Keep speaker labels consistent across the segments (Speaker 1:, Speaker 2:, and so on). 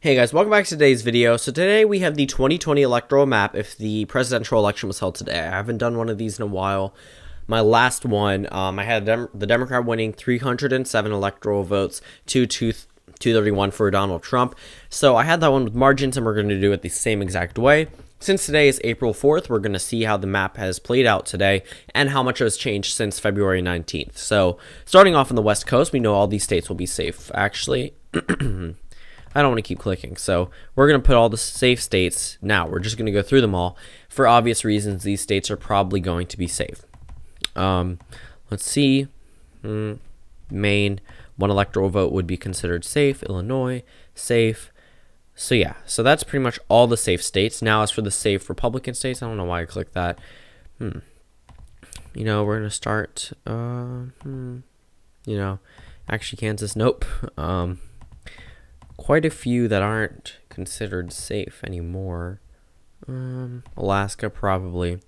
Speaker 1: Hey guys, welcome back to today's video. So today we have the 2020 electoral map if the presidential election was held today. I haven't done one of these in a while. My last one, I had the Democrat winning 307 electoral votes to 231 for Donald Trump. So I had that one with margins, and we're going to do it the same exact way. Since today is April 4th, we're going to see how the map has played out today and how much has changed since February 19th. So starting off on the West Coast, we know all these states will be safe. Actually, I don't want to keep clicking, so we're going to put all the safe states now. We're just going to go through them all. For obvious reasons, these states are probably going to be safe. Let's see. Maine, one electoral vote would be considered safe. Illinois, safe. So yeah, so that's pretty much all the safe states. Now as for the safe Republican states, I don't know why I clicked that. We're going to start, actually Kansas, nope. Quite a few that aren't considered safe anymore. Alaska, probably.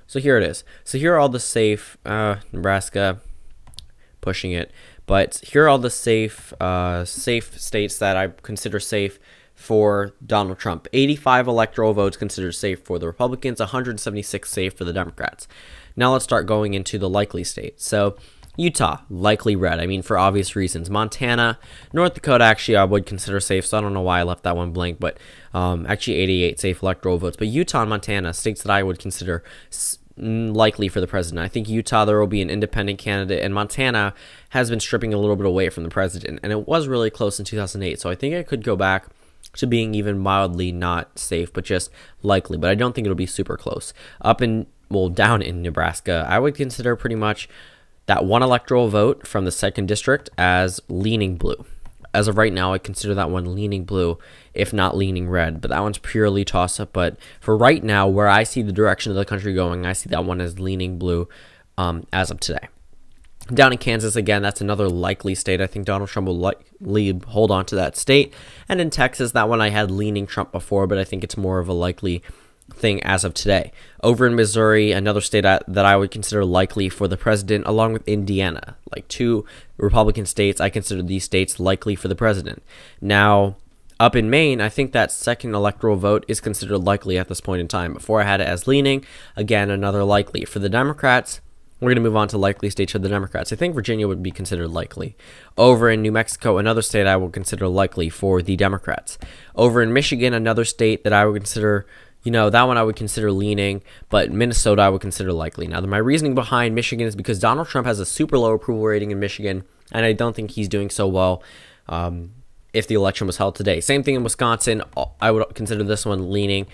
Speaker 1: So here it is. So here are all the safe, Nebraska, pushing it. But here are all the safe states that I consider safe for Donald Trump. 85 electoral votes considered safe for the Republicans, 176 safe for the Democrats. Now let's start going into the likely states. So Utah, likely red. I mean, for obvious reasons. Montana, North Dakota, actually, I would consider safe, so I don't know why I left that one blank, but actually 88 safe electoral votes. But Utah and Montana, states that I would consider likely for the president. I think Utah, there will be an independent candidate, and Montana has been stripping a little bit away from the president, and it was really close in 2008, so I think I could go back to being even mildly not safe, but just likely, but I don't think it'll be super close. Down in Nebraska, I would consider pretty much that one electoral vote from the 2nd district as leaning blue. As of right now, I consider that one leaning blue, if not leaning red, but that one's purely toss-up. But for right now, where I see the direction of the country going, I see that one as leaning blue as of today. Down in Kansas, again, that's another likely state. I think Donald Trump will likely hold on to that state. And in Texas, that one I had leaning Trump before, but I think it's more of a likely thing as of today. Over in Missouri, another state that I would consider likely for the president, along with Indiana, like two Republican states, I consider these states likely for the president. Now, up in Maine, I think that 2nd electoral vote is considered likely at this point in time. Before I had it as leaning, again, another likely. For the Democrats, we're going to move on to likely states for the Democrats. I think Virginia would be considered likely. Over in New Mexico, another state I will consider likely for the Democrats. Over in Michigan, another state that I would consider, that one I would consider leaning, but Minnesota I would consider likely. Now, my reasoning behind Michigan is because Donald Trump has a super low approval rating in Michigan, and I don't think he's doing so well if the election was held today. Same thing in Wisconsin. I would consider this one leaning,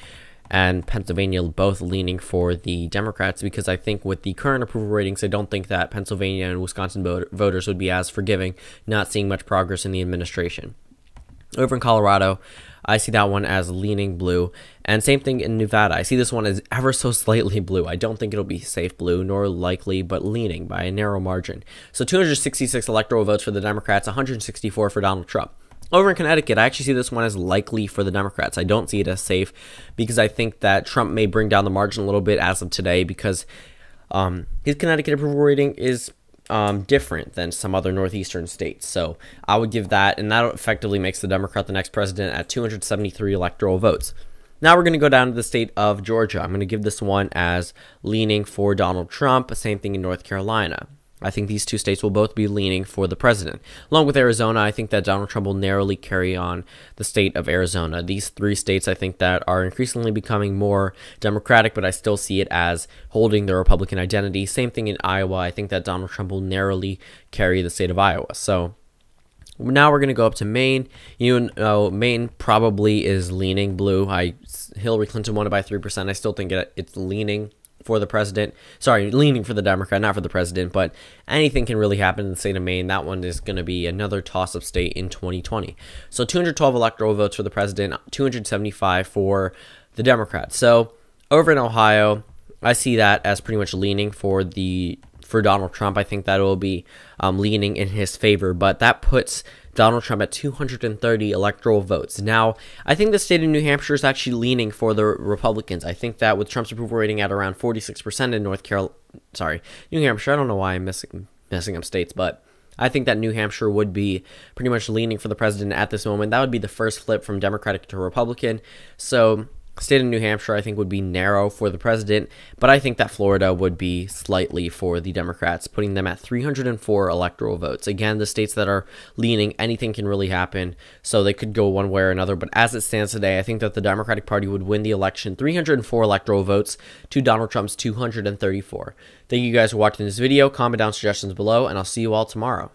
Speaker 1: and Pennsylvania both leaning for the Democrats, because I think with the current approval ratings, I don't think that Pennsylvania and Wisconsin voters would be as forgiving, not seeing much progress in the administration. Over in Colorado, I see that one as leaning blue, and same thing in Nevada. I see this one as ever so slightly blue. I don't think it'll be safe blue, nor likely, but leaning by a narrow margin. So 266 electoral votes for the Democrats, 164 for Donald Trump. Over in Connecticut, I actually see this one as likely for the Democrats. I don't see it as safe, because I think that Trump may bring down the margin a little bit as of today, because his Connecticut approval rating is different than some other northeastern states. So I would give that, and that effectively makes the Democrat the next president at 273 electoral votes. Now we're going to go down to the state of Georgia. I'm going to give this one as leaning for Donald Trump. Same thing in North Carolina. I think these two states will both be leaning for the president. Along with Arizona, I think that Donald Trump will narrowly carry on the state of Arizona. These three states, I think, that are increasingly becoming more Democratic, but I still see it as holding the Republican identity. Same thing in Iowa. I think that Donald Trump will narrowly carry the state of Iowa. So now we're going to go up to Maine. Maine probably is leaning blue. Hillary Clinton won it by 3%. I still think it's leaning for the president. Leaning for the Democrat, not for the president, but anything can really happen in the state of Maine. That one is going to be another toss-up state in 2020. So 212 electoral votes for the president, 275 for the Democrats. So over in Ohio, I see that as pretty much leaning for Donald Trump. I think that will be leaning in his favor, but that puts Donald Trump at 230 electoral votes. Now, I think the state of New Hampshire is actually leaning for the Republicans. I think that with Trump's approval rating at around 46% in New Hampshire, I don't know why I'm messing up states, but I think that New Hampshire would be pretty much leaning for the president at this moment. That would be the first flip from Democratic to Republican. So state of New Hampshire, I think, would be narrow for the president, but I think that Florida would be slightly for the Democrats, putting them at 304 electoral votes. Again, the states that are leaning, anything can really happen, so they could go one way or another. But as it stands today, I think that the Democratic Party would win the election, 304 electoral votes to Donald Trump's 234. Thank you guys for watching this video. Comment down suggestions below, and I'll see you all tomorrow.